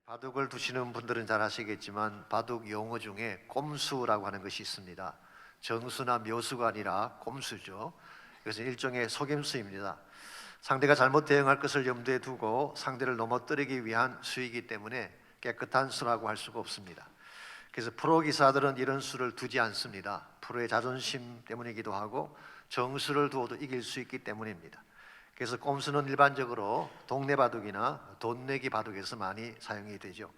바둑을 두시는 분들은 잘 아시겠지만 바둑 용어 중에 꼼수라고 하는 것이 있습니다. 정수나 묘수가 아니라 꼼수죠. 이것은 일종의 속임수입니다. 상대가 잘못 대응할 것을 염두에 두고 상대를 넘어뜨리기 위한 수이기 때문에 깨끗한 수라고 할 수가 없습니다. 그래서 프로 기사들은 이런 수를 두지 않습니다. 프로의 자존심 때문이기도 하고 정수를 두어도 이길 수 있기 때문입니다. 그래서 꼼수는 일반적으로 동네 바둑이나 돈 내기 바둑에서 많이 사용이 되죠.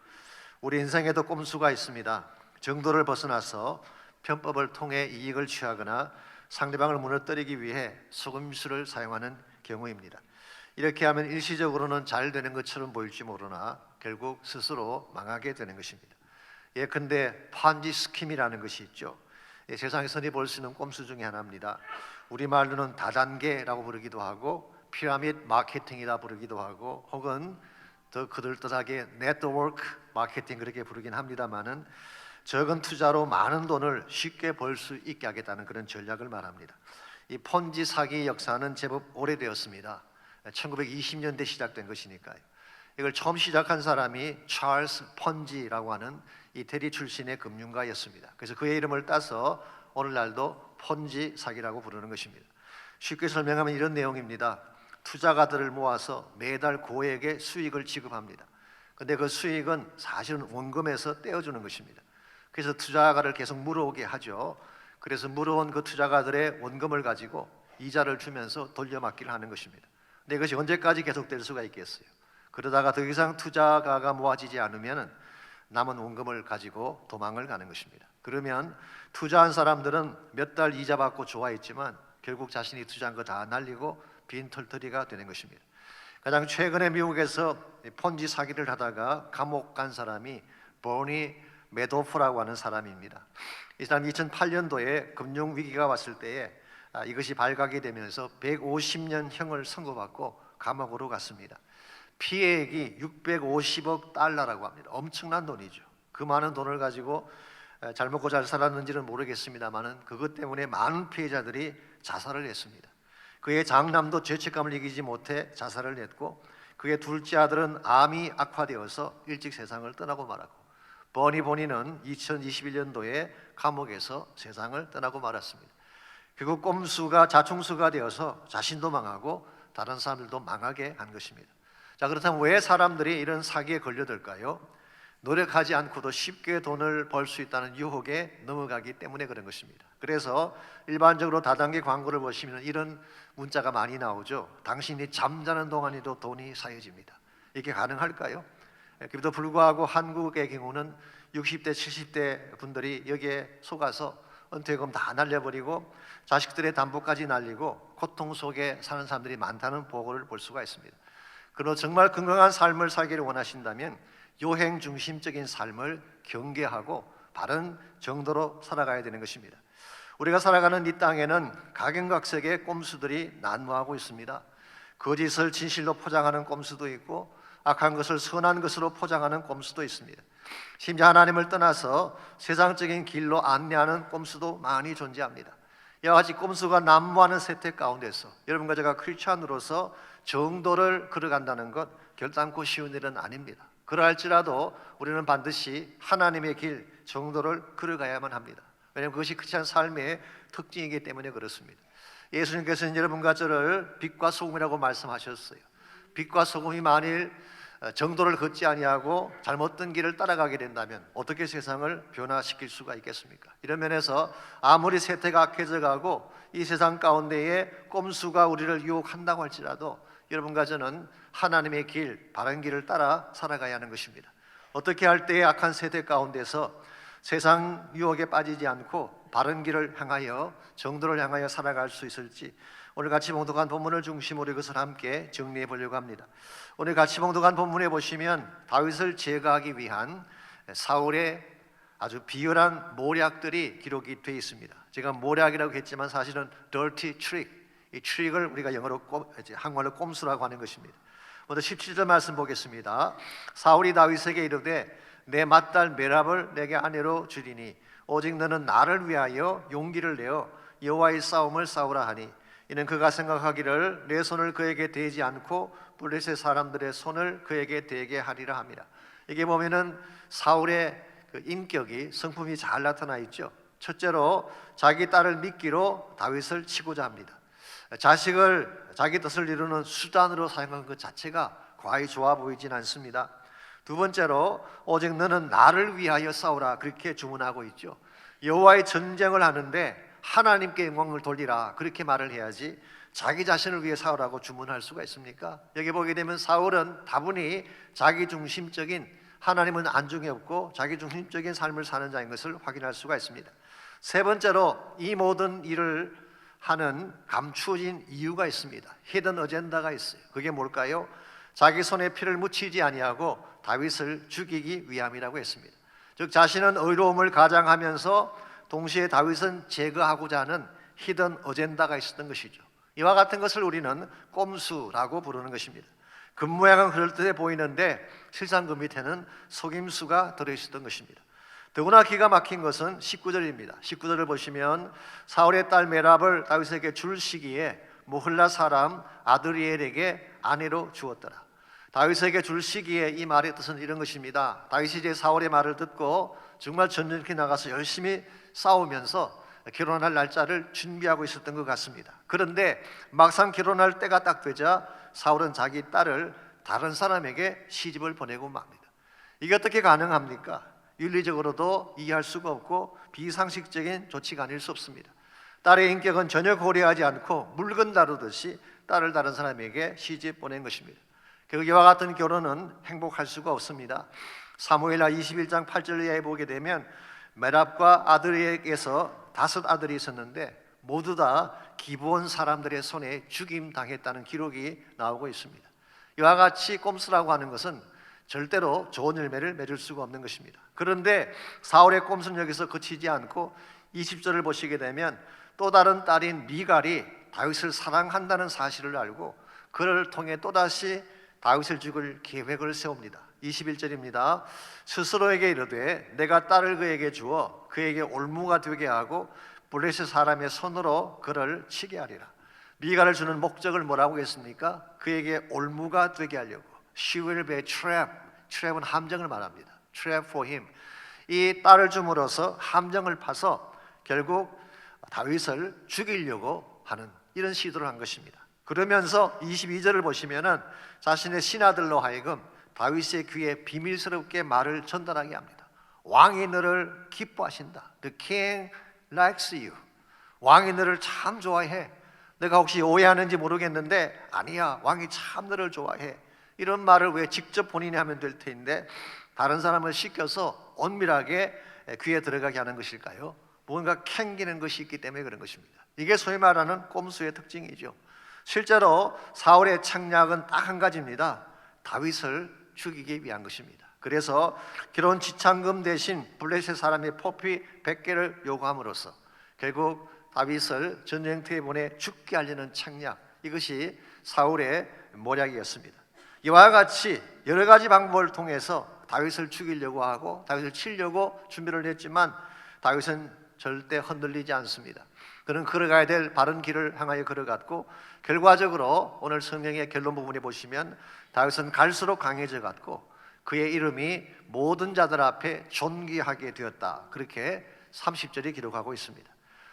우리 인생에도 꼼수가 있습니다. 정도를 벗어나서 편법을 통해 이익을 취하거나 상대방을 무너뜨리기 위해 속임수를 사용하는 경우입니다. 이렇게 하면 일시적으로는 잘 되는 것처럼 보일지 모르나 결국 스스로 망하게 되는 것입니다. 예컨대 판지 스킴이라는 것이 있죠. 세상에서 흔히 볼 수 있는 꼼수 중에 하나입니다. 우리말로는 다단계라고 부르기도 하고 피라미드 마케팅이라 부르기도 하고 혹은 더 그들듯하게 네트워크 마케팅 그렇게 부르긴 합니다만은 적은 투자로 많은 돈을 쉽게 벌 수 있게 하겠다는 그런 전략을 말합니다. 이 폰지 사기 역사는 제법 오래되었습니다. 1920년대 시작된 것이니까요. 이걸 처음 시작한 사람이 찰스 폰지라고 하는 이태리 출신의 금융가였습니다. 그래서 그의 이름을 따서 오늘날도 폰지 사기라고 부르는 것입니다. 쉽게 설명하면 이런 내용입니다. 투자가들을 모아서 매달 고액의 수익을 지급합니다. 그런데 그 수익은 사실은 원금에서 떼어주는 것입니다. 그래서 투자가를 계속 물어오게 하죠. 그래서 물어온 그 투자가들의 원금을 가지고 이자를 주면서 돌려막기를 하는 것입니다. 근데 이것이 언제까지 계속될 수가 있겠어요? 그러다가 더 이상 투자가가 모아지지 않으면 남은 원금을 가지고 도망을 가는 것입니다. 그러면 투자한 사람들은 몇 달 이자 받고 좋아했지만 결국 자신이 투자한 거 다 날리고 빈털터리가 되는 것입니다. 가장 최근에 미국에서 폰지 사기를 하다가 감옥 간 사람이 버니 매도프라고 하는 사람입니다. 이 사람이 2008년도에 금융위기가 왔을 때에 이것이 발각이 되면서 150년형을 선고받고 감옥으로 갔습니다. 피해액이 650억 달러라고 합니다. 엄청난 돈이죠. 그 많은 돈을 가지고 잘 먹고 잘 살았는지는 모르겠습니다만은 그것 때문에 많은 피해자들이 자살을 했습니다. 그의 장남도 죄책감을 이기지 못해 자살을 했고 그의 둘째 아들은 암이 악화되어서 일찍 세상을 떠나고 말았고 버니 보니는 2021년도에 감옥에서 세상을 떠나고 말았습니다. 결국 꼼수가 자충수가 되어서 자신도 망하고 다른 사람들도 망하게 한 것입니다. 자, 그렇다면 왜 사람들이 이런 사기에 걸려들까요? 노력하지 않고도 쉽게 돈을 벌 수 있다는 유혹에 넘어가기 때문에 그런 것입니다. 그래서 일반적으로 다단계 광고를 보시면 이런 문자가 많이 나오죠. 당신이 잠자는 동안에도 돈이 쌓여집니다. 이게 가능할까요? 그래도 불구하고 한국의 경우는 60대, 70대 분들이 여기에 속아서 은퇴금 다 날려버리고 자식들의 담보까지 날리고 고통 속에 사는 사람들이 많다는 보고를 볼 수가 있습니다. 그러나 정말 건강한 삶을 살기를 원하신다면 요행 중심적인 삶을 경계하고 바른 정도로 살아가야 되는 것입니다. 우리가 살아가는 이 땅에는 각양각색의 꼼수들이 난무하고 있습니다. 거짓을 진실로 포장하는 꼼수도 있고 악한 것을 선한 것으로 포장하는 꼼수도 있습니다. 심지어 하나님을 떠나서 세상적인 길로 안내하는 꼼수도 많이 존재합니다. 이와 같이 꼼수가 난무하는 세태 가운데서 여러분과 제가 크리스찬으로서 정도를 걸어간다는 것 결단코 쉬운 일은 아닙니다. 그러할지라도 우리는 반드시 하나님의 길, 정도를 걸어가야만 합니다. 왜냐하면 그것이 크리스찬 삶의 특징이기 때문에 그렇습니다. 예수님께서는 여러분과 저를 빛과 소금이라고 말씀하셨어요. 빛과 소금이 만일 정도를 걷지 아니하고 잘못된 길을 따라가게 된다면 어떻게 세상을 변화시킬 수가 있겠습니까? 이런 면에서 아무리 세태가 악해져 가고 이 세상 가운데에 꼼수가 우리를 유혹한다고 할지라도 여러분과 저는 하나님의 길, 바른 길을 따라 살아가야 하는 것입니다. 어떻게 할 때에 악한 세대 가운데서 세상 유혹에 빠지지 않고 바른 길을 향하여 정도를 향하여 살아갈 수 있을지 오늘 같이 봉독한 본문을 중심으로 이것을 함께 정리해 보려고 합니다. 오늘 같이 봉독한 본문에 보시면 다윗을 제거하기 위한 사울의 아주 비열한 모략들이 기록이 되어 있습니다. 제가 모략이라고 했지만 사실은 dirty trick, 이 트릭을 우리가 영어로 한국말로 꼼수라고 하는 것입니다. 먼저 17절 말씀 보겠습니다. 사울이 다윗에게 이르되 내 맏딸 메랍을 내게 아내로 주리니 오직 너는 나를 위하여 용기를 내어 여호와의 싸움을 싸우라 하니 이는 그가 생각하기를 내 손을 그에게 대지 않고 블레셋 사람들의 손을 그에게 대게 하리라 합니다. 이게 보면은 사울의 그 인격이 성품이 잘 나타나 있죠. 첫째로 자기 딸을 미끼로 다윗을 치고자 합니다. 자식을 자기 뜻을 이루는 수단으로 사용한 것 자체가 과히 좋아 보이진 않습니다. 두 번째로 오직 너는 나를 위하여 싸우라 그렇게 주문하고 있죠. 여호와의 전쟁을 하는데 하나님께 영광을 돌리라 그렇게 말을 해야지 자기 자신을 위해 싸우라고 주문할 수가 있습니까? 여기 보게 되면 사울은 다분히 자기 중심적인, 하나님은 안중에 없고 자기 중심적인 삶을 사는 자인 것을 확인할 수가 있습니다. 세 번째로 이 모든 일을 하는 감추어진 이유가 있습니다. 히든 어젠다가 있어요. 그게 뭘까요? 자기 손에 피를 묻히지 아니하고 다윗을 죽이기 위함이라고 했습니다. 즉 자신은 의로움을 가장하면서 동시에 다윗은 제거하고자 하는 히든 어젠다가 있었던 것이죠. 이와 같은 것을 우리는 꼼수라고 부르는 것입니다. 겉모양은 그럴듯해 보이는데 실상 그 밑에는 속임수가 들어있었던 것입니다. 더구나 기가 막힌 것은 19절입니다. 19절을 보시면 사울의 딸 메랍을 다윗에게 줄 시기에 모흘라 사람 아드리엘에게 아내로 주었더라. 다윗에게 줄 시기에 이 말의 뜻은 이런 것입니다. 다윗이 이제 사울의 말을 듣고 정말 전쟁에 나가서 열심히 싸우면서 결혼할 날짜를 준비하고 있었던 것 같습니다. 그런데 막상 결혼할 때가 딱 되자 사울은 자기 딸을 다른 사람에게 시집을 보내고 맙니다. 이게 어떻게 가능합니까? 윤리적으로도 이해할 수가 없고 비상식적인 조치가 아닐 수 없습니다. 딸의 인격은 전혀 고려하지 않고 물건 다루듯이 딸을 다른 사람에게 시집 보낸 것입니다. 결국 이와 같은 결혼은 행복할 수가 없습니다. 사무엘하 21장 8절 이하에 보게 되면 메랍과 아들에게서 5 아들이 있었는데 모두 다 기브온 사람들의 손에 죽임 당했다는 기록이 나오고 있습니다. 이와 같이 꼼수라고 하는 것은 절대로 좋은 열매를 맺을 수가 없는 것입니다. 그런데 사울의 꼼수는 여기서 그치지 않고 20절을 보시게 되면 또 다른 딸인 미갈이 다윗을 사랑한다는 사실을 알고 그를 통해 또다시 다윗을 죽일 계획을 세웁니다. 21절입니다. 스스로에게 이르되 내가 딸을 그에게 주어 그에게 올무가 되게 하고 블레셋 사람의 손으로 그를 치게 하리라. 미갈을 주는 목적을 뭐라고 했습니까? 그에게 올무가 되게 하려고. She will be a trap. trap은 함정을 말합니다. Trap for him. 이 딸을 줌으로써 함정을 파서 결국 다윗을 죽이려고 하는 이런 시도를 한 것입니다. 그러면서 22절을 보시면은 자신의 신하들로 하여금 다윗의 귀에 비밀스럽게 말을 전달하게 합니다. 왕이 너를 기뻐하신다. The king likes you. 왕이 너를 참 좋아해. 내가 혹시 오해하는지 모르겠는데 아니야, 왕이 참 너를 좋아해. 이런 말을 왜 직접 본인이 하면 될 텐데 다른 사람을 시켜서 은밀하게 귀에 들어가게 하는 것일까요? 뭔가 캥기는 것이 있기 때문에 그런 것입니다. 이게 소위 말하는 꼼수의 특징이죠. 실제로 사울의 책략은 딱 한 가지입니다. 다윗을 죽이기 위한 것입니다. 그래서 결혼 지참금 대신 블레셋 사람의 포피 100개를 요구함으로써 결국 다윗을 전쟁터에 보내 죽게 하려는 책략, 이것이 사울의 모략이었습니다. 이와 같이 여러 가지 방법을 통해서 다윗을 죽이려고 하고 다윗을 치려고 준비를 했지만 다윗은 절대 흔들리지 않습니다. 그는 걸어가야 될 바른 길을 향하여 걸어갔고 결과적으로 오늘 성경의 결론 부분에 보시면 다윗은 갈수록 강해져 갔고 그의 이름이 모든 자들 앞에 존귀하게 되었다. 그렇게 30절이 기록하고 있습니다.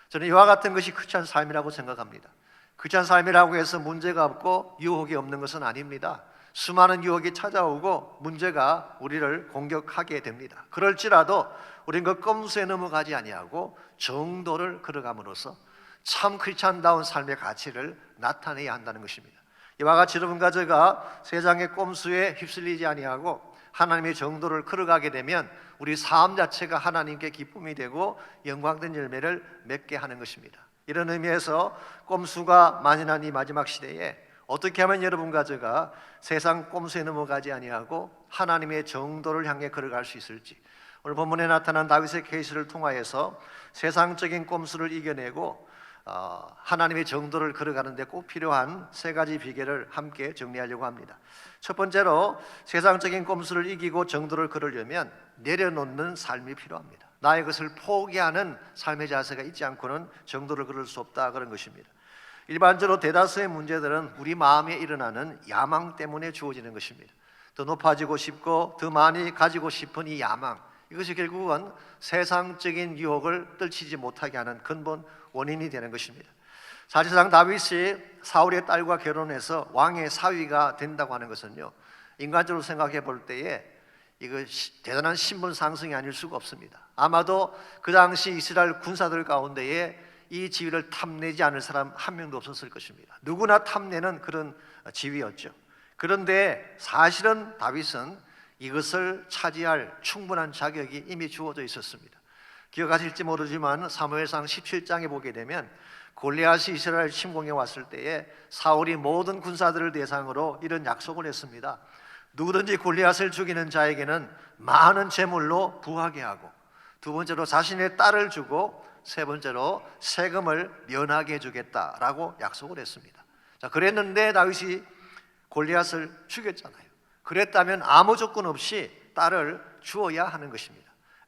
저는 이와 같은 것이 크리스찬 삶이라고 생각합니다. 크리스찬 삶이라고 해서 문제가 없고 유혹이 없는 것은 아닙니다. 수많은 유혹이 찾아오고 문제가 우리를 공격하게 됩니다. 그럴지라도 우리는 그 꼼수에 넘어가지 아니하고 정도를 걸어감으로써 참 크리스찬다운 삶의 가치를 나타내야 한다는 것입니다. 이와 같이 여러분과 제가 세상의 꼼수에 휩쓸리지 아니하고 하나님의 정도를 걸어가게 되면 우리 삶 자체가 하나님께 기쁨이 되고 영광된 열매를 맺게 하는 것입니다. 이런 의미에서 꼼수가 만연한 이 마지막 시대에 어떻게 하면 여러분과 제가 세상 꼼수에 넘어가지 아니하고 하나님의 정도를 향해 걸어갈 수 있을지, 오늘 본문에 나타난 다윗의 케이스를 통하여서 세상적인 꼼수를 이겨내고 하나님의 정도를 걸어가는 데 꼭 필요한 3가지 비결을 함께 정리하려고 합니다. 첫 번째로 세상적인 꼼수를 이기고 정도를 걸으려면 내려놓는 삶이 필요합니다. 나의 것을 포기하는 삶의 자세가 있지 않고는 정도를 걸을 수 없다, 그런 것입니다. 일반적으로 대다수의 문제들은 우리 마음에 일어나는 야망 때문에 주어지는 것입니다. 더 높아지고 싶고 더 많이 가지고 싶은 이 야망, 이것이 결국은 세상적인 유혹을 떨치지 못하게 하는 근본 원인이 되는 것입니다. 사실상 다윗이 사울의 딸과 결혼해서 왕의 사위가 된다고 하는 것은요, 인간적으로 생각해 볼 때에 이거 대단한 신분 상승이 아닐 수가 없습니다. 아마도 그 당시 이스라엘 군사들 가운데에 이 지위를 탐내지 않을 사람 한 명도 없었을 것입니다. 누구나 탐내는 그런 지위였죠. 그런데 사실은 다윗은 이것을 차지할 충분한 자격이 이미 주어져 있었습니다. 기억하실지 모르지만 사무엘상 17장에 보게 되면 골리앗이 이스라엘 침공에 왔을 때에 사울이 모든 군사들을 대상으로 이런 약속을 했습니다. 누구든지 골리앗을 죽이는 자에게는 많은 재물로 부하게 하고, 두 번째로 자신의 딸을 주고, 세 번째로 세금을 면하게 해주겠다라고 약속을 했습니다. 자, 그랬는데 다윗이 골리앗을 죽였잖아요. 그랬다면 아무 조건 없이 딸을 주어야 하는 것입니다.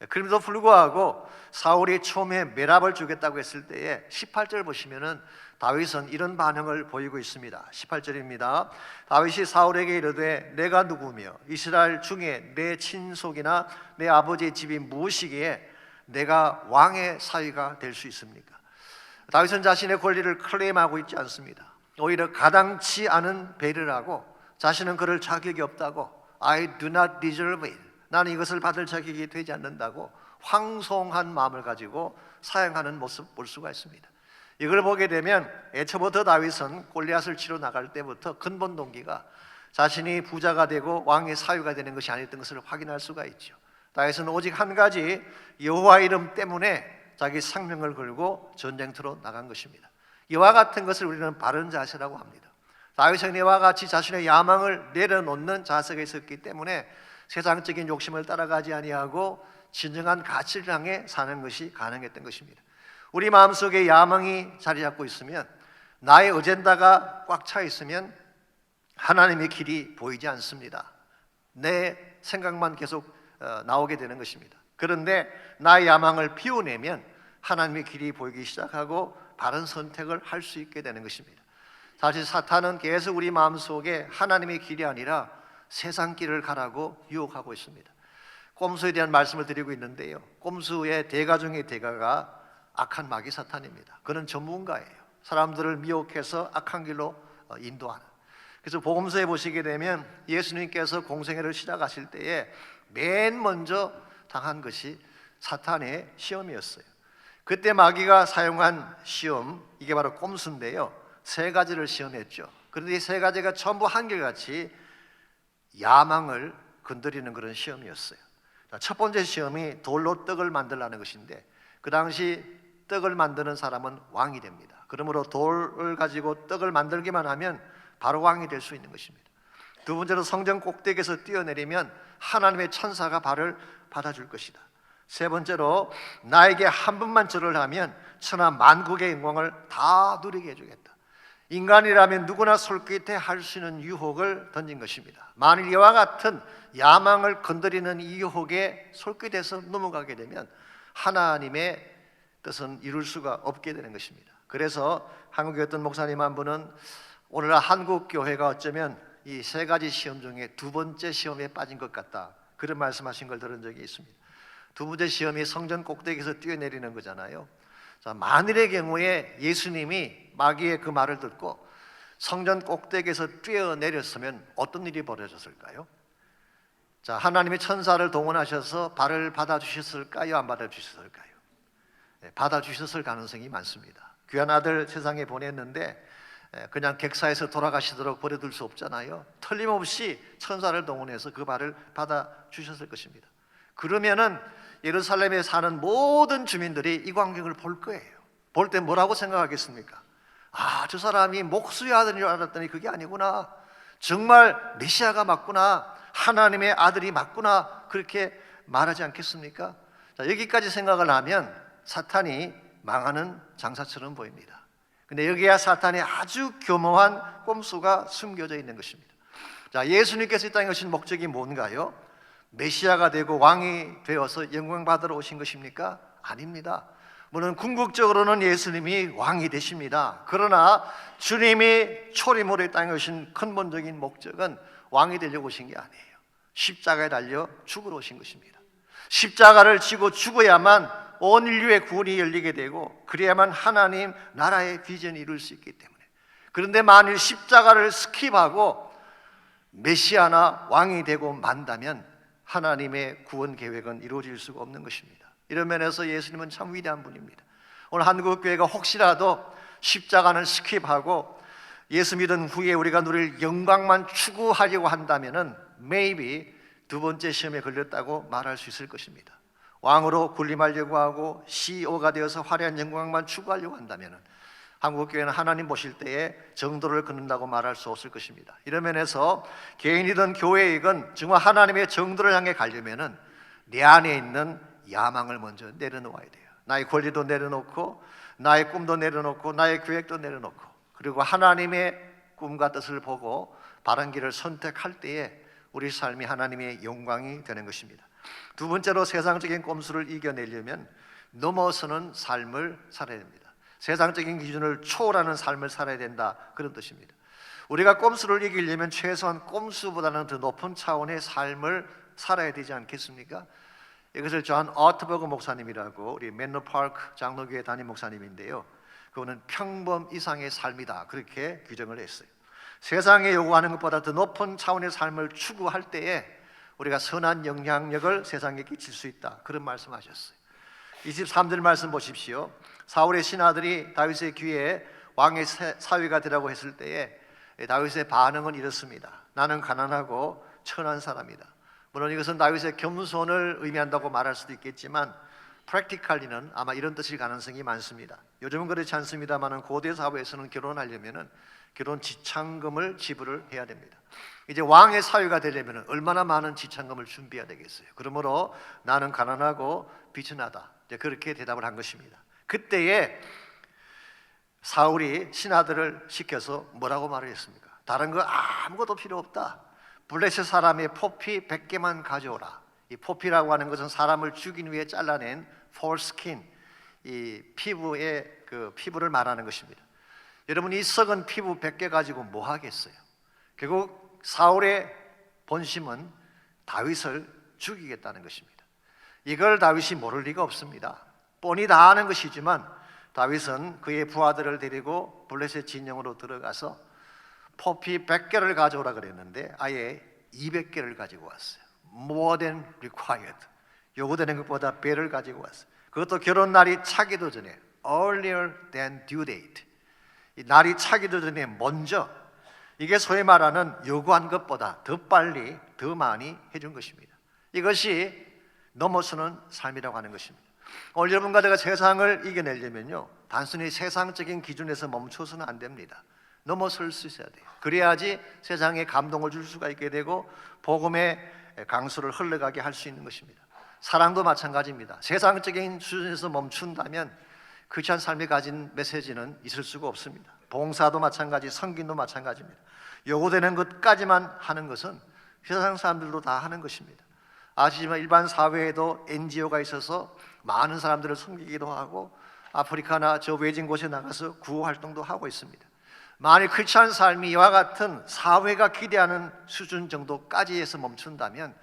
그럼에도 불구하고 사울이 처음에 메랍을 주겠다고 했을 때에 18절 보시면은 다윗은 이런 반응을 보이고 있습니다. 18절입니다. 다윗이 사울에게 이르되 내가 누구며 이스라엘 중에 내 친속이나 내 아버지의 집이 무엇이기에 내가 왕의 사위가 될 수 있습니까? 다윗은 자신의 권리를 클레임하고 있지 않습니다. 오히려 가당치 않은 배려를 하고 자신은 그럴 자격이 없다고, I do not deserve it, 나는 이것을 받을 자격이 되지 않는다고 황송한 마음을 가지고 사용하는 모습 볼 수가 있습니다. 이걸 보게 되면 애초부터 다윗은 골리앗을 치러 나갈 때부터 근본 동기가 자신이 부자가 되고 왕의 사위가 되는 것이 아니었던 것을 확인할 수가 있죠. 다윗은 오직 한 가지, 여호와 이름 때문에 자기 생명을 걸고 전쟁터로 나간 것입니다. 이와 같은 것을 우리는 바른 자세라고 합니다. 다윗은 이와 같이 자신의 야망을 내려놓는 자세가 있었기 때문에 세상적인 욕심을 따라가지 아니하고 진정한 가치를 향해 사는 것이 가능했던 것입니다. 우리 마음속에 야망이 자리 잡고 있으면, 나의 어젠다가 꽉 차 있으면 하나님의 길이 보이지 않습니다. 내 생각만 계속 나오게 되는 것입니다. 그런데 나의 야망을 비워내면 하나님의 길이 보이기 시작하고 바른 선택을 할 수 있게 되는 것입니다. 사실 사탄은 계속 우리 마음속에 하나님의 길이 아니라 세상 길을 가라고 유혹하고 있습니다. 꼼수에 대한 말씀을 드리고 있는데요, 꼼수의 대가 중의 대가가 악한 마귀 사탄입니다. 그는 전문가예요. 사람들을 미혹해서 악한 길로 인도하는. 그래서 복음서에 보시게 되면 예수님께서 공생애를 시작하실 때에 맨 먼저 당한 것이 사탄의 시험이었어요. 그때 마귀가 사용한 시험, 이게 바로 꼼수인데요, 세 가지를 시험했죠. 그런데 이 세 가지가 전부 한결같이 야망을 건드리는 그런 시험이었어요. 첫 번째 시험이 돌로 떡을 만들라는 것인데, 그 당시 떡을 만드는 사람은 왕이 됩니다. 그러므로 돌을 가지고 떡을 만들기만 하면 바로 왕이 될 수 있는 것입니다. 두 번째로 성전 꼭대기에서 뛰어내리면 하나님의 천사가 발을 받아줄 것이다. 세 번째로 나에게 한 번만 절을 하면 천하 만국의 영광을 다 누리게 해주겠다. 인간이라면 누구나 솔깃해 할 수 있는 유혹을 던진 것입니다. 만일 이와 같은 야망을 건드리는 이 유혹에 솔깃해서 넘어가게 되면 하나님의 뜻은 이룰 수가 없게 되는 것입니다. 그래서 한국의 어떤 목사님 한 분은 오늘날 한국 교회가 어쩌면 이 세 가지 시험 중에 두 번째 시험에 빠진 것 같다, 그런 말씀하신 걸 들은 적이 있습니다. 두 번째 시험이 성전 꼭대기에서 뛰어내리는 거잖아요. 자, 만일의 경우에 예수님이 마귀의 그 말을 듣고 성전 꼭대기에서 뛰어내렸으면 어떤 일이 벌어졌을까요? 자, 하나님의 천사를 동원하셔서 발을 받아주셨을까요? 안 받아주셨을까요? 네, 받아주셨을 가능성이 많습니다. 귀한 아들 세상에 보냈는데 그냥 객사에서 돌아가시도록 버려둘 수 없잖아요. 틀림없이 천사를 동원해서 그 발을 받아주셨을 것입니다. 그러면은 예루살렘에 사는 모든 주민들이 이 광경을 볼 거예요. 볼 때 뭐라고 생각하겠습니까? 아, 저 사람이 목수의 아들인 줄 알았더니 그게 아니구나, 정말 메시아가 맞구나, 하나님의 아들이 맞구나, 그렇게 말하지 않겠습니까? 자, 여기까지 생각을 하면 사탄이 망하는 장사처럼 보입니다. 근데 여기야 사탄의 아주 교묘한 꼼수가 숨겨져 있는 것입니다. 자, 예수님께서 이 땅에 오신 목적이 뭔가요? 메시아가 되고 왕이 되어서 영광 받으러 오신 것입니까? 아닙니다. 물론 궁극적으로는 예수님이 왕이 되십니다. 그러나 주님이 초림으로 이 땅에 오신 근본적인 목적은 왕이 되려고 오신 게 아니에요. 십자가에 달려 죽으러 오신 것입니다. 십자가를 지고 죽어야만 온 인류의 구원이 열리게 되고 그래야만 하나님 나라의 비전이 이룰 수 있기 때문에. 그런데 만일 십자가를 스킵하고 메시아나 왕이 되고 만다면 하나님의 구원 계획은 이루어질 수가 없는 것입니다. 이런 면에서 예수님은 참 위대한 분입니다. 오늘 한국교회가 혹시라도 십자가는 스킵하고 예수 믿은 후에 우리가 누릴 영광만 추구하려고 한다면은 maybe 두 번째 시험에 걸렸다고 말할 수 있을 것입니다. 왕으로 군림하려고 하고 CEO가 되어서 화려한 영광만 추구하려고 한다면은 한국교회는 하나님 보실 때에 정도를 끊는다고 말할 수 없을 것입니다. 이런 면에서 개인이든 교회이든 정말 하나님의 정도를 향해 가려면은 내 안에 있는 야망을 먼저 내려놓아야 돼요. 나의 권리도 내려놓고 나의 꿈도 내려놓고 나의 계획도 내려놓고 그리고 하나님의 꿈과 뜻을 보고 바른 길을 선택할 때에 우리 삶이 하나님의 영광이 되는 것입니다. 두 번째로 세상적인 꼼수를 이겨내려면 넘어서는 삶을 살아야 됩니다. 세상적인 기준을 초월하는 삶을 살아야 된다, 그런 뜻입니다. 우리가 꼼수를 이기려면 최소한 꼼수보다는 더 높은 차원의 삶을 살아야 되지 않겠습니까? 이것을 존 오트버그 목사님이라고 우리 맨로 파크 장로교회 담임 목사님인데요, 그거는 평범 이상의 삶이다, 그렇게 규정을 했어요. 세상에 요구하는 것보다 더 높은 차원의 삶을 추구할 때에 우리가 선한 영향력을 세상에 끼칠 수 있다, 그런 말씀하셨어요. 23절 말씀 보십시오. 사울의 신하들이 다윗의 귀에 왕의 사위가 되라고 했을 때에 다윗의 반응은 이렇습니다. 나는 가난하고 천한 사람이다. 물론 이것은 다윗의 겸손을 의미한다고 말할 수도 있겠지만 프랙티컬리는 아마 이런 뜻일 가능성이 많습니다. 요즘은 그렇지 않습니다만 고대 사회에서는 결혼하려면 결혼 지참금을 지불을 해야 됩니다. 이제 왕의 사위가 되려면 얼마나 많은 지참금을 준비해야 되겠어요. 그러므로 나는 가난하고 비천하다, 이제 그렇게 대답을 한 것입니다. 그때에 사울이 신하들을 시켜서 뭐라고 말을 했습니까? 다른 거 아무것도 필요 없다. 블레셋 사람의 포피 100개만 가져오라. 이 포피라고 하는 것은 사람을 죽인 후에 잘라낸 foreskin, 이 피부의 그 피부를 말하는 것입니다. 여러분, 이 썩은 피부 100개 가지고 뭐 하겠어요? 결국 사울의 본심은 다윗을 죽이겠다는 것입니다. 이걸 다윗이 모를 리가 없습니다. 뻔히 다 아는 것이지만 다윗은 그의 부하들을 데리고 블레셋 진영으로 들어가서 포피 100개를 가져오라 그랬는데 아예 200개를 가지고 왔어요. More than required. 요구되는 것보다 배를 가지고 왔어요. 그것도 결혼 날이 차기도 전에 earlier than due date. 이 날이 차기도 전에 먼저, 이게 소위 말하는 요구한 것보다 더 빨리 더 많이 해준 것입니다. 이것이 넘어서는 삶이라고 하는 것입니다. 오늘 여러분과 제가 세상을 이겨내려면요, 단순히 세상적인 기준에서 멈춰서는 안 됩니다. 넘어설 수 있어야 돼요. 그래야지 세상에 감동을 줄 수가 있게 되고 복음의 강수를 흘러가게 할 수 있는 것입니다. 사랑도 마찬가지입니다. 세상적인 수준에서 멈춘다면 크리스찬 삶이 가진 메시지는 있을 수가 없습니다. 봉사도 마찬가지, 섬김도 마찬가지입니다. 요구되는 것까지만 하는 것은 세상 사람들도 다 하는 것입니다. 아시지만 일반 사회에도 NGO가 있어서 많은 사람들을 섬기기도 하고 아프리카나 저 외진 곳에 나가서 구호 활동도 하고 있습니다. 만일 크리스찬 삶이 이와 같은 사회가 기대하는 수준 정도까지 해서 멈춘다면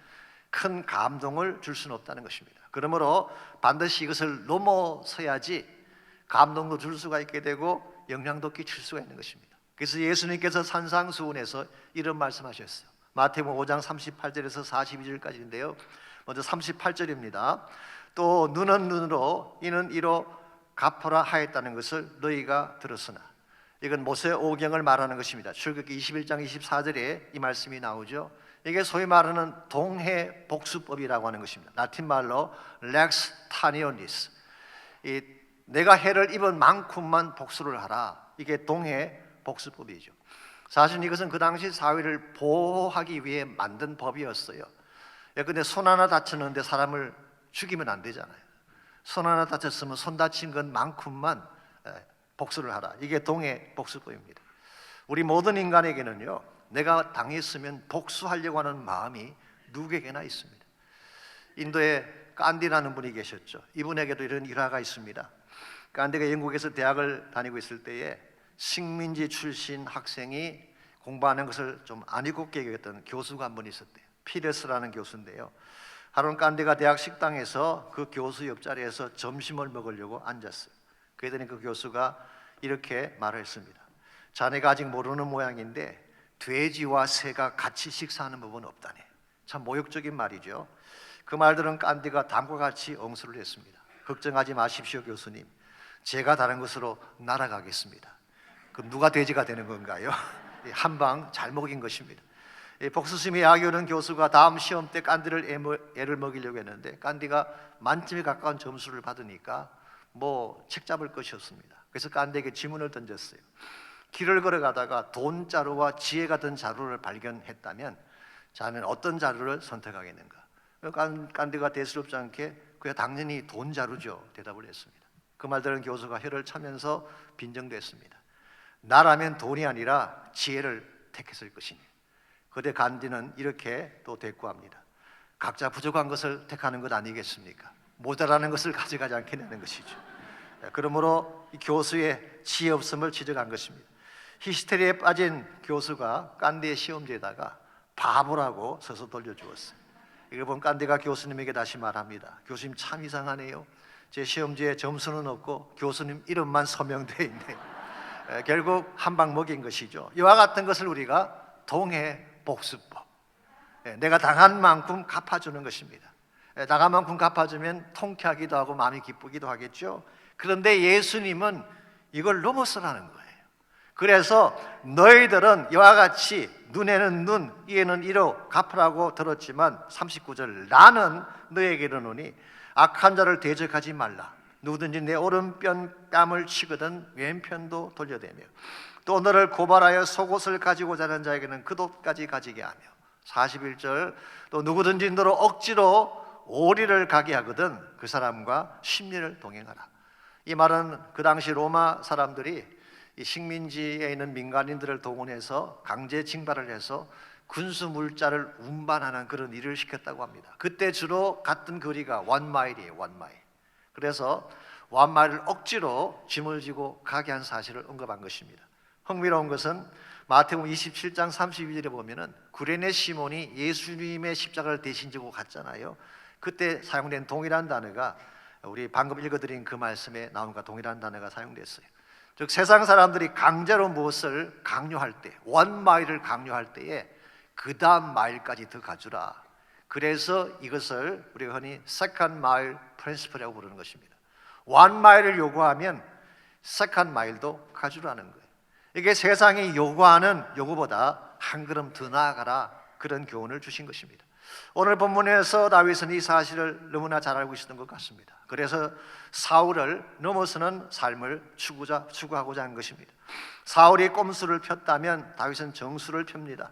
큰 감동을 줄 수는 없다는 것입니다. 그러므로 반드시 이것을 넘어서야지 감동도 줄 수가 있게 되고 영향도 끼칠 수가 있는 것입니다. 그래서 예수님께서 산상수훈에서 이런 말씀하셨어요. 마태복음 5장 38절에서 42절까지인데요. 먼저 38절입니다. 또 눈은 눈으로 이는 이로 갚으라 하였다는 것을 너희가 들었으나, 이건 모세 오경을 말하는 것입니다. 출애굽기 21장 24절에 이 말씀이 나오죠. 이게 소위 말하는 동해 복수법이라고 하는 것입니다. 라틴 말로 lex talionis. 이 내가 해를 입은 만큼만 복수를 하라. 이게 동해 복수법이죠. 사실 이것은 그 당시 사회를 보호하기 위해 만든 법이었어요. 근데 손 하나 다쳤는데 사람을 죽이면 안 되잖아요. 손 하나 다쳤으면 손 다친 것만큼만 복수를 하라. 이게 동해 복수법입니다. 우리 모든 인간에게는요, 내가 당했으면 복수하려고 하는 마음이 누구에게나 있습니다. 인도에 깐디라는 분이 계셨죠. 이분에게도 이런 일화가 있습니다. 깐디가 영국에서 대학을 다니고 있을 때에 식민지 출신 학생이 공부하는 것을 좀 안 읽게 여겼던 교수가 한 분 있었대요. 피레스라는 교수인데요. 하루는 깐디가 대학 식당에서 그 교수 옆자리에서 점심을 먹으려고 앉았어요. 그랬더니 그 교수가 이렇게 말을 했습니다. 자네가 아직 모르는 모양인데 돼지와 새가 같이 식사하는 법은 없다네. 참 모욕적인 말이죠. 그 말 들은 깐디가 다음과 같이 응수를 했습니다. 걱정하지 마십시오 교수님, 제가 다른 곳으로 날아가겠습니다. 그럼 누가 돼지가 되는 건가요? 한 방 잘 먹인 것입니다. 복수심이 약이 교수가 다음 시험 때 깐디를 애를 먹이려고 했는데 깐디가 만점에 가까운 점수를 받으니까 뭐 책 잡을 것이 없습니다. 그래서 깐디에게 질문을 던졌어요. 길을 걸어가다가 돈자루와 지혜가 든 자루를 발견했다면 자네는 어떤 자루를 선택하겠는가? 깐디가 대수롭지 않게 그야 당연히 돈자루죠 대답을 했습니다. 그 말 들은 교수가 혀를 차면서 빈정댔습니다. 나라면 돈이 아니라 지혜를 택했을 것이니. 그때 간디는 이렇게 또 대꾸합니다. 각자 부족한 것을 택하는 것 아니겠습니까? 모자라는 것을 가져가지 않겠다는 것이죠. 그러므로 이 교수의 지혜 없음을 지적한 것입니다. 히스테리에 빠진 교수가 깐디의 시험지에다가 바보라고 써서 돌려주었어요. 이걸 본 깐디가 교수님에게 다시 말합니다. 교수님 참 이상하네요. 제 시험지에 점수는 없고 교수님 이름만 서명되어 있네요. 결국 한 방 먹인 것이죠. 이와 같은 것을 우리가 동해복수법, 내가 당한 만큼 갚아주는 것입니다. 당한 만큼 갚아주면 통쾌하기도 하고 마음이 기쁘기도 하겠죠. 그런데 예수님은 이걸 넘어서라는 거예요. 그래서 너희들은 이와 같이 눈에는 눈, 이에는 이로 갚으라고 들었지만 39절 나는 너에게 이르노니 악한 자를 대적하지 말라. 누구든지 내 오른편 뺨을 치거든 왼편도 돌려대며 또 너를 고발하여 속옷을 가지고자 하는 자에게는 그 돛까지 가지게 하며 41절 또 누구든지 너로 억지로 오리를 가게 하거든 그 사람과 심리를 동행하라. 이 말은 그 당시 로마 사람들이 이 식민지에 있는 민간인들을 동원해서 강제 징발을 해서 군수 물자를 운반하는 그런 일을 시켰다고 합니다. 그때 주로 갔던 거리가 원마일이에요. 원마일. 그래서 원마일을 억지로 짐을 지고 가게 한 사실을 언급한 것입니다. 흥미로운 것은 마태복음 27장 32절에 보면은 구레네 시몬이 예수님의 십자가를 대신 지고 갔잖아요. 그때 사용된 동일한 단어가 우리 방금 읽어드린 그 말씀에 나온과 동일한 단어가 사용됐어요. 즉 세상 사람들이 강제로 무엇을 강요할 때, 원마일을 강요할 때에 그 다음 마일까지 더 가주라. 그래서 이것을 우리가 흔히 second mile principle이라고 부르는 것입니다. 원마일을 요구하면 second mile도 가주라는 거예요. 이게 세상이 요구하는 요구보다 한 걸음 더 나아가라, 그런 교훈을 주신 것입니다. 오늘 본문에서 다윗은 이 사실을 너무나 잘 알고 있었던 것 같습니다. 그래서 사울을 넘어서는 삶을 추구하고자 한 것입니다. 사울이 꼼수를 폈다면 다윗은 정수를 펴니다.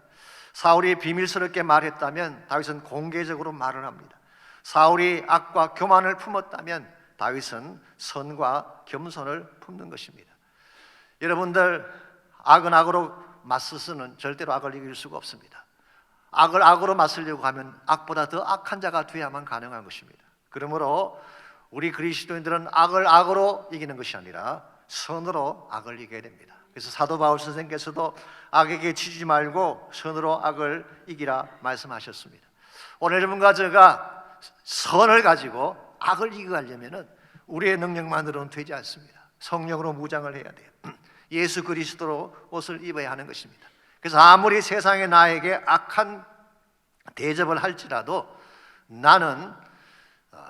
사울이 비밀스럽게 말했다면 다윗은 공개적으로 말을 합니다. 사울이 악과 교만을 품었다면 다윗은 선과 겸손을 품는 것입니다. 여러분들, 악은 악으로 맞서서는 절대로 악을 이길 수가 없습니다. 악을 악으로 맞서려고 하면 악보다 더 악한 자가 되어야만 가능한 것입니다. 그러므로 우리 그리스도인들은 악을 악으로 이기는 것이 아니라 선으로 악을 이겨야 됩니다. 그래서 사도 바울 선생께서도 악에게 치지 말고 선으로 악을 이기라 말씀하셨습니다. 오늘 여러분과 제가 선을 가지고 악을 이겨가려면 우리의 능력만으로는 되지 않습니다. 성령으로 무장을 해야 돼요. 예수 그리스도로 옷을 입어야 하는 것입니다. 그래서 아무리 세상에 나에게 악한 대접을 할지라도 나는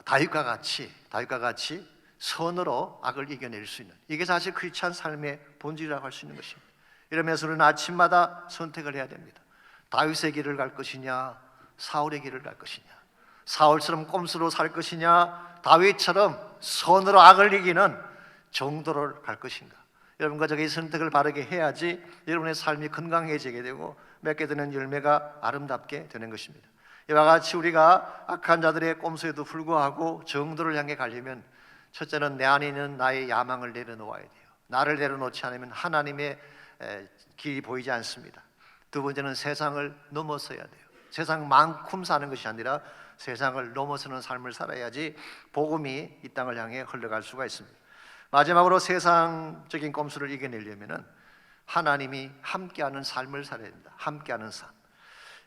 다윗과 같이 선으로 악을 이겨낼 수 있는, 이게 사실 크리스찬 삶의 본질이라고 할 수 있는 것입니다. 이러면서 우리는 아침마다 선택을 해야 됩니다. 다윗의 길을 갈 것이냐, 사울의 길을 갈 것이냐, 사울처럼 꼼수로 살 것이냐, 다윗처럼 선으로 악을 이기는 정도를 갈 것인가. 여러분과 저의 선택을 바르게 해야지 여러분의 삶이 건강해지게 되고 맺게 되는 열매가 아름답게 되는 것입니다. 이와 같이 우리가 악한 자들의 꼼수에도 불구하고 정도를 향해 가려면 첫째는 내 안에 있는 나의 야망을 내려놓아야 돼요. 나를 내려놓지 않으면 하나님의 길이 보이지 않습니다. 두 번째는 세상을 넘어서야 돼요. 세상만큼 사는 것이 아니라 세상을 넘어서는 삶을 살아야지 복음이 이 땅을 향해 흘러갈 수가 있습니다. 마지막으로 세상적인 꼼수를 이겨내려면 하나님이 함께하는 삶을 살아야 됩니다. 함께하는 삶.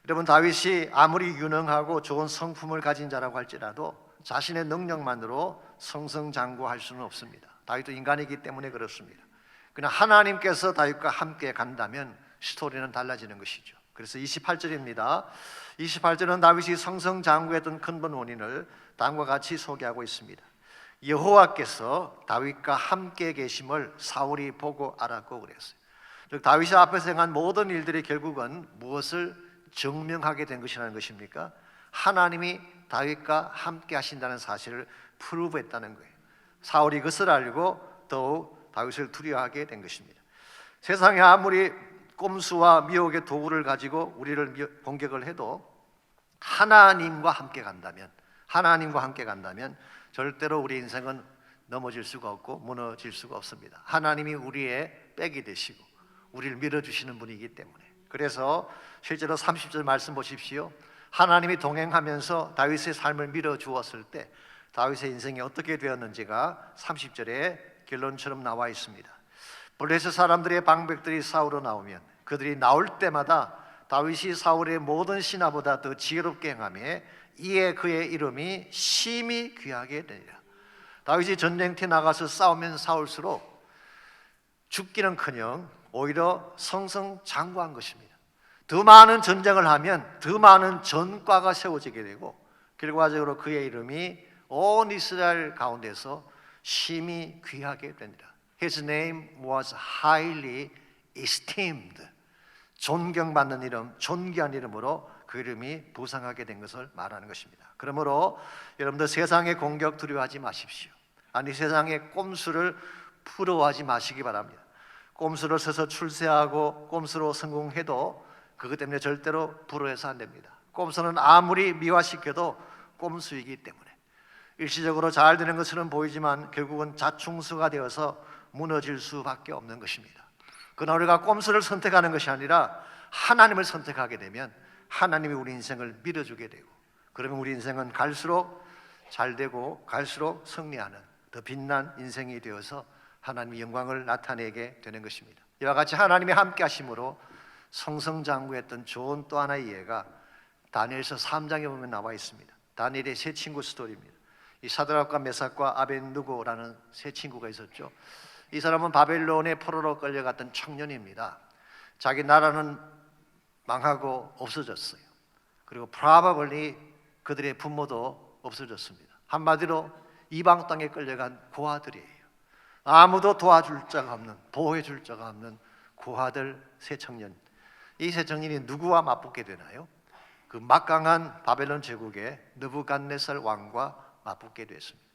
여러분, 다윗이 아무리 유능하고 좋은 성품을 가진 자라고 할지라도 자신의 능력만으로 승승장구할 수는 없습니다. 다윗도 인간이기 때문에 그렇습니다. 그러나 하나님께서 다윗과 함께 간다면 스토리는 달라지는 것이죠. 그래서 28절입니다. 28절은 다윗이 승승장구했던 근본 원인을 다음과 같이 소개하고 있습니다. 여호와께서 다윗과 함께 계심을 사울이 보고 알았고 그랬어요. 즉 다윗이 앞에서 행한 모든 일들이 결국은 무엇을 증명하게 된 것이라는 것입니까? 하나님이 다윗과 함께 하신다는 사실을 프루브했다는 거예요. 사울이 그것을 알고 더욱 다윗을 두려워하게 된 것입니다. 세상에 아무리 꼼수와 미혹의 도구를 가지고 우리를 공격을 해도 하나님과 함께 간다면 절대로 우리 인생은 넘어질 수가 없고 무너질 수가 없습니다. 하나님이 우리의 백이 되시고 우리를 밀어주시는 분이기 때문에. 그래서 실제로 30절 말씀 보십시오. 하나님이 동행하면서 다윗의 삶을 밀어주었을 때 다윗의 인생이 어떻게 되었는지가 30절에 결론처럼 나와 있습니다. 블레셋 사람들의 방백들이 싸우러 나오면 그들이 나올 때마다 다윗이 사울의 모든 신하보다 더 지혜롭게 행하며 이에 그의 이름이 심히 귀하게 되리라. 다윗이 전쟁터에 나가서 싸우면 싸울수록 죽기는커녕 오히려 승승장구한 것입니다. 더 많은 전쟁을 하면 더 많은 전과가 세워지게 되고 결과적으로 그의 이름이 온 이스라엘 가운데서 심히 귀하게 됩니다. His name was highly esteemed. 존경받는 이름, 존귀한 이름으로 그 이름이 부상하게 된 것을 말하는 것입니다. 그러므로 여러분들 세상의 공격 두려워하지 마십시오. 아니 세상의 꼼수를 부러워하지 마시기 바랍니다. 꼼수를 써서 출세하고 꼼수로 성공해도 그것 때문에 절대로 부러워해서 안 됩니다. 꼼수는 아무리 미화시켜도 꼼수이기 때문에 일시적으로 잘 되는 것처럼 보이지만 결국은 자충수가 되어서 무너질 수밖에 없는 것입니다. 그러나 우리가 꼼수를 선택하는 것이 아니라 하나님을 선택하게 되면 하나님이 우리 인생을 밀어주게 되고 그러면 우리 인생은 갈수록 잘 되고 갈수록 승리하는 더 빛난 인생이 되어서 하나님의 영광을 나타내게 되는 것입니다. 이와 같이 하나님이 함께 하심으로 승승장구했던 좋은 또 하나의 예가 다니엘서 3장에 보면 나와 있습니다. 다니엘의 세 친구 스토리입니다. 이 사드락과 메삭과 아벤느고라는 세 친구가 있었죠. 이 사람은 바벨론의 포로로 끌려갔던 청년입니다. 자기 나라는 망하고 없어졌어요. 그리고 probably 그들의 부모도 없어졌습니다. 한마디로 이방 땅에 끌려간 고아들이에요. 아무도 도와줄 자가 없는, 보호해 줄 자가 없는 고아들 세 청년. 이 세 청년이 누구와 맞붙게 되나요? 그 막강한 바벨론 제국의 느부갓네살 왕과 맞붙게 됐습니다.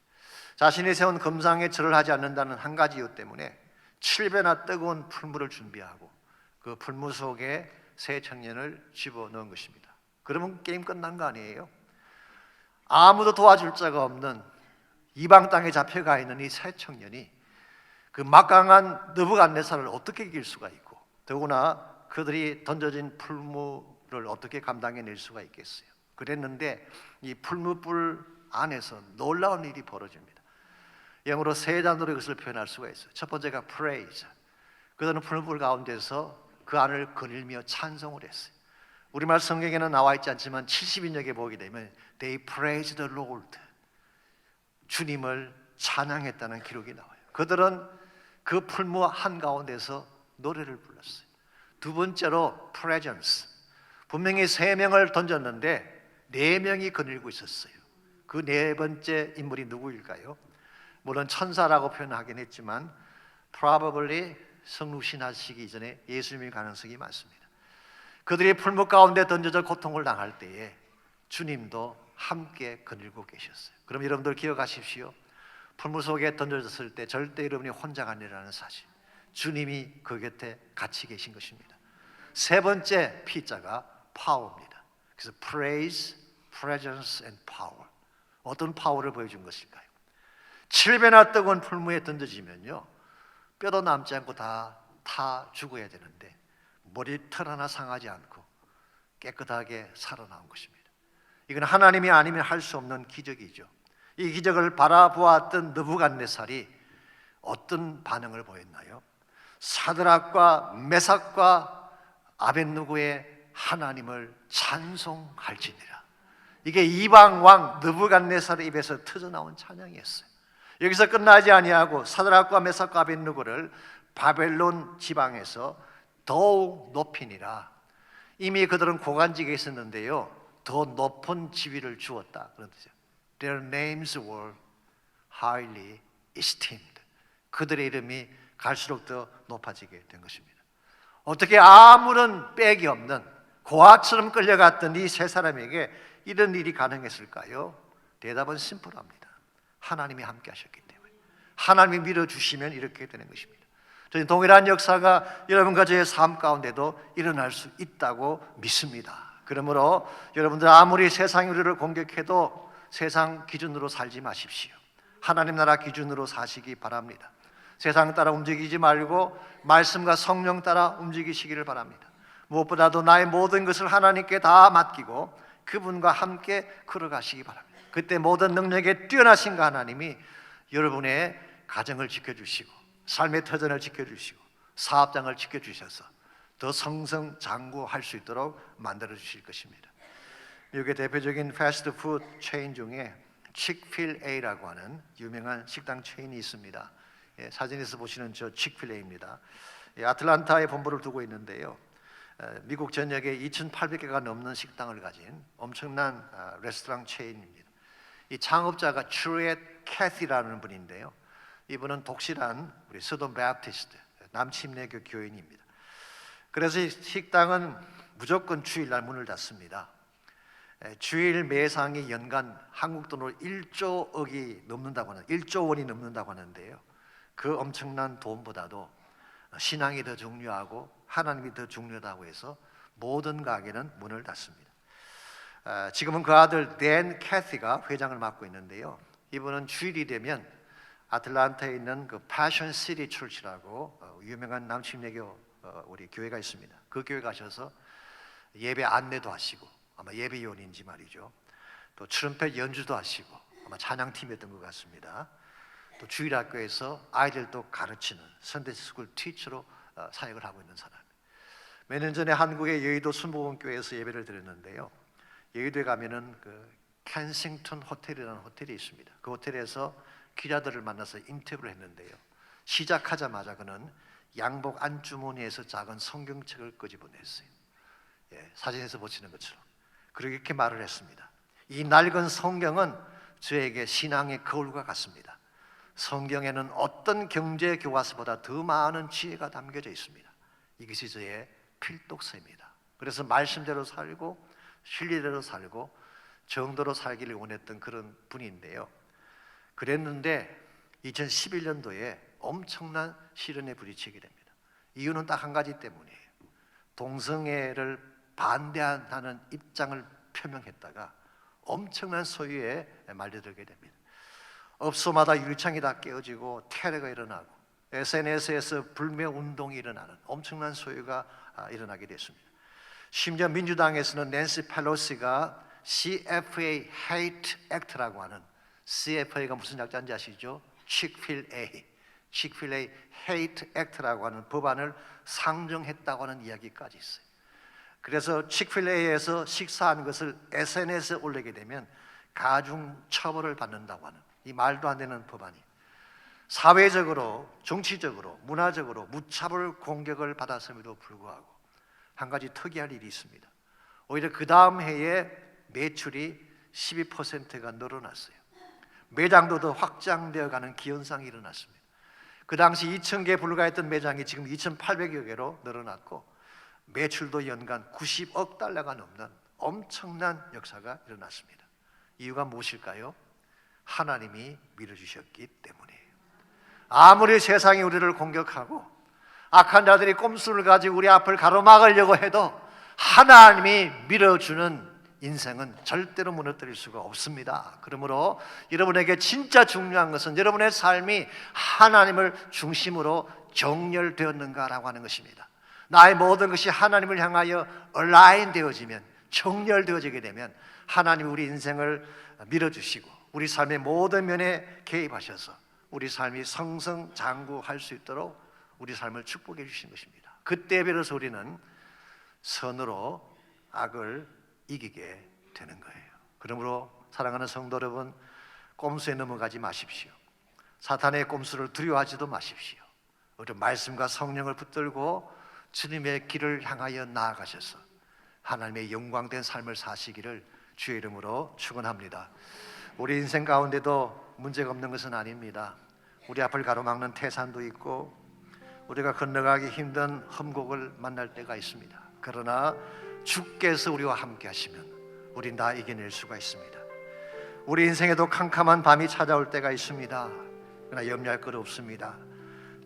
자신이 세운 금상에 절을 하지 않는다는 한 가지 이유 때문에 7배나 뜨거운 풀물을 준비하고 그 풀물 속에 세 청년을 집어넣은 것입니다. 그러면 게임 끝난 거 아니에요? 아무도 도와줄 자가 없는 이방 땅에 잡혀가 있는 이 세 청년이 그 막강한 느부갓네살을 어떻게 이길 수가 있고 더구나 그들이 던져진 풀물을 어떻게 감당해낼 수가 있겠어요? 그랬는데 이 풀무불 안에서 놀라운 일이 벌어집니다. 영어로 세 단어로 이것을 표현할 수가 있어요. 첫 번째가 praise. 그들은 풀무불 가운데서 그 안을 거닐며 찬송을 했어요. 우리말 성경에는 나와 있지 않지만 70인역에 보게 되면 They praised the Lord. 주님을 찬양했다는 기록이 나와요. 그들은 그 풀무 한가운데서 노래를 불렀어요. 두 번째로 presence. 분명히 세 명을 던졌는데 네 명이 거닐고 있었어요. 그 네 번째 인물이 누구일까요? 물론 천사라고 표현하긴 했지만 probably 성육신하시기 이전에 예수님일 가능성이 많습니다. 그들이 풀무 가운데 던져져 고통을 당할 때에 주님도 함께 거닐고 계셨어요. 그럼 여러분들 기억하십시오. 풀무 속에 던져졌을 때 절대 여러분이 혼자가 아니라는 사실, 주님이 그 곁에 같이 계신 것입니다. 세 번째 P자가 파워입니다. 그래서 praise, presence and power. 어떤 파워를 보여준 것일까요? 7배나 뜨거운 풀무에 던져지면요 뼈도 남지 않고 다 타 죽어야 되는데 머리털 하나 상하지 않고 깨끗하게 살아나온 것입니다. 이건 하나님이 아니면 할 수 없는 기적이죠. 이 기적을 바라보았던 느부갓네살이 어떤 반응을 보였나요? 사드락과 메삭과 아벤느고의 하나님을 찬송할지니라. 이게 이방 왕 느부갓네살의 입에서 터져나온 찬양이었어요. 여기서 끝나지 아니하고 사드락과 메삭과 아벳느고를 바벨론 지방에서 더욱 높이니라. 이미 그들은 고관직에 있었는데요, 더 높은 지위를 주었다 그런 뜻이죠. Their names were highly esteemed. 그들의 이름이 갈수록 더 높아지게 된 것입니다. 어떻게 아무런 빽이 없는 고아처럼 끌려갔던 이 세 사람에게 이런 일이 가능했을까요? 대답은 심플합니다. 하나님이 함께 하셨기 때문에. 하나님이 밀어주시면 이렇게 되는 것입니다. 저는 동일한 역사가 여러분과 저의 삶 가운데도 일어날 수 있다고 믿습니다. 그러므로 여러분들 아무리 세상이 우리를 공격해도 세상 기준으로 살지 마십시오. 하나님 나라 기준으로 사시기 바랍니다. 세상 따라 움직이지 말고 말씀과 성령 따라 움직이시기를 바랍니다. 무엇보다도 나의 모든 것을 하나님께 다 맡기고 그분과 함께 걸어가시기 바랍니다. 그때 모든 능력에 뛰어나신 하나님이 여러분의 가정을 지켜주시고 삶의 터전을 지켜주시고 사업장을 지켜주셔서 더 성성장구할 수 있도록 만들어 주실 것입니다. 미국의 대표적인 패스트푸드 체인 중에 칙필에이라고 하는 유명한 식당 체인이 있습니다. 사진에서 보시는 저 칙필에이입니다. 아틀란타에 본부를 두고 있는데요, 미국 전역에 2,800개가 넘는 식당을 가진 엄청난 레스토랑 체인입니다. 이 창업자가 추리엣 캐시라는 분인데요, 이분은 독실한 우리 서돈 바프티스트 남침례교 교인입니다. 그래서 이 식당은 무조건 주일날 문을 닫습니다. 주일 매상이 연간 한국 돈으로 1조억이 넘는다고 하는 1조 원이 넘는다고 하는데요, 그 엄청난 돈보다도 신앙이 더 중요하고 하나님이 더 중요하다고 해서 모든 가게는 문을 닫습니다. 지금은 그 아들 댄 캐시가 회장을 맡고 있는데요, 이분은 주일이 되면 아틀란타에 있는 그 패션 시티 철치라고 유명한 남침례교 우리 교회가 있습니다. 그 교회 가셔서 예배 안내도 하시고, 아마 예배 요원인지 말이죠, 또 트럼펫 연주도 하시고 아마 찬양팀이었던 것 같습니다. 또 주일학교에서 아이들도 가르치는 선데이스쿨 티처로 사역을 하고 있는 사람. 몇 년 전에 한국의 여의도 순복음교회에서 예배를 드렸는데요, 여의도에 가면은 그 켄싱턴 호텔이라는 호텔이 있습니다. 그 호텔에서 기자들을 만나서 인터뷰를 했는데요, 시작하자마자 그는 양복 안주머니에서 작은 성경책을 끄집어냈어요. 사진에서 보시는 것처럼. 그리고 이렇게 말을 했습니다. 이 낡은 성경은 저에게 신앙의 거울과 같습니다. 성경에는 어떤 경제 교과서보다 더 많은 지혜가 담겨져 있습니다. 이것이 저의 필독서입니다. 그래서 말씀대로 살고 진리대로 살고 정도로 살기를 원했던 그런 분인데요, 그랬는데 2011년도에 엄청난 시련에 부딪히게 됩니다. 이유는 딱 한 가지 때문이에요. 동성애를 반대하는 입장을 표명했다가 엄청난 소유에 말려들게 됩니다. 업소마다 유리창이 다 깨어지고 테러가 일어나고 SNS에서 불매운동이 일어나는 엄청난 소유가 일어나게 됐습니다. 심지어 민주당에서는 낸시 펠로시가 CFA Hate Act라고 하는, CFA가 무슨 약자인지 아시죠? Chick-fil-A Hate Act라고 하는 법안을 상정했다고 하는 이야기까지 있어요. 그래서 치크필레이에서 식사한 것을 SNS에 올리게 되면 가중 처벌을 받는다고 하는 이 말도 안 되는 법안이 사회적으로, 정치적으로, 문화적으로 무차별 공격을 받았음에도 불구하고 한 가지 특이한 일이 있습니다. 오히려 그 다음 해에 매출이 12%가 늘어났어요. 매장도 더 확장되어 가는 기현상이 일어났습니다. 그 당시 2,000개 불과했던 매장이 지금 2,800여 개로 늘어났고 매출도 연간 90억 달러가 넘는 엄청난 역사가 일어났습니다. 이유가 무엇일까요? 하나님이 밀어주셨기 때문이에요. 아무리 세상이 우리를 공격하고 악한 자들이 꼼수를 가지고 우리 앞을 가로막으려고 해도 하나님이 밀어주는 인생은 절대로 무너뜨릴 수가 없습니다. 그러므로 여러분에게 진짜 중요한 것은 여러분의 삶이 하나님을 중심으로 정렬되었는가라고 하는 것입니다. 나의 모든 것이 하나님을 향하여 얼라인 되어지면, 정렬되어지게 되면 하나님이 우리 인생을 밀어주시고 우리 삶의 모든 면에 개입하셔서 우리 삶이 성성장구할 수 있도록 우리 삶을 축복해 주신 것입니다. 그때 비로소 우리는 선으로 악을 이기게 되는 거예요. 그러므로 사랑하는 성도 여러분, 꼼수에 넘어가지 마십시오. 사탄의 꼼수를 두려워하지도 마십시오. 우리 말씀과 성령을 붙들고 주님의 길을 향하여 나아가셔서 하나님의 영광된 삶을 사시기를 주의 이름으로 축원합니다. 우리 인생 가운데도 문제가 없는 것은 아닙니다. 우리 앞을 가로막는 태산도 있고 우리가 건너가기 힘든 험곡을 만날 때가 있습니다. 그러나 주께서 우리와 함께 하시면 우린 다 이겨낼 수가 있습니다. 우리 인생에도 캄캄한 밤이 찾아올 때가 있습니다. 그러나 염려할 것 없습니다.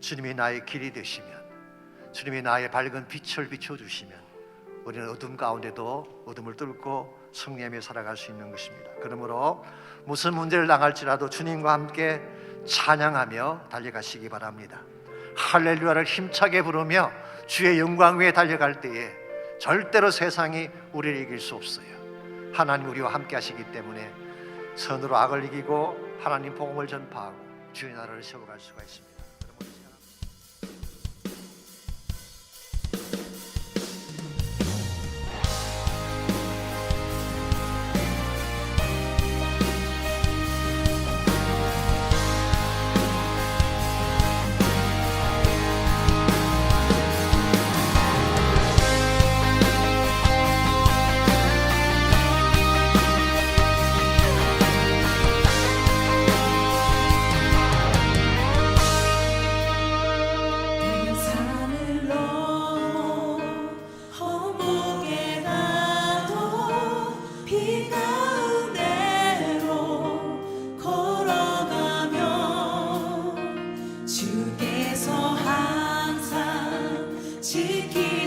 주님이 나의 길이 되시면, 주님이 나의 밝은 빛을 비춰주시면 우리는 어둠 가운데도 어둠을 뚫고 승리하며 살아갈 수 있는 것입니다. 그러므로 무슨 문제를 당할지라도 주님과 함께 찬양하며 달려가시기 바랍니다. 할렐루야를 힘차게 부르며 주의 영광 위에 달려갈 때에 절대로 세상이 우리를 이길 수 없어요. 하나님 우리와 함께 하시기 때문에 선으로 악을 이기고 하나님 복음을 전파하고 주의 나라를 세워갈 수가 있습니다. 주께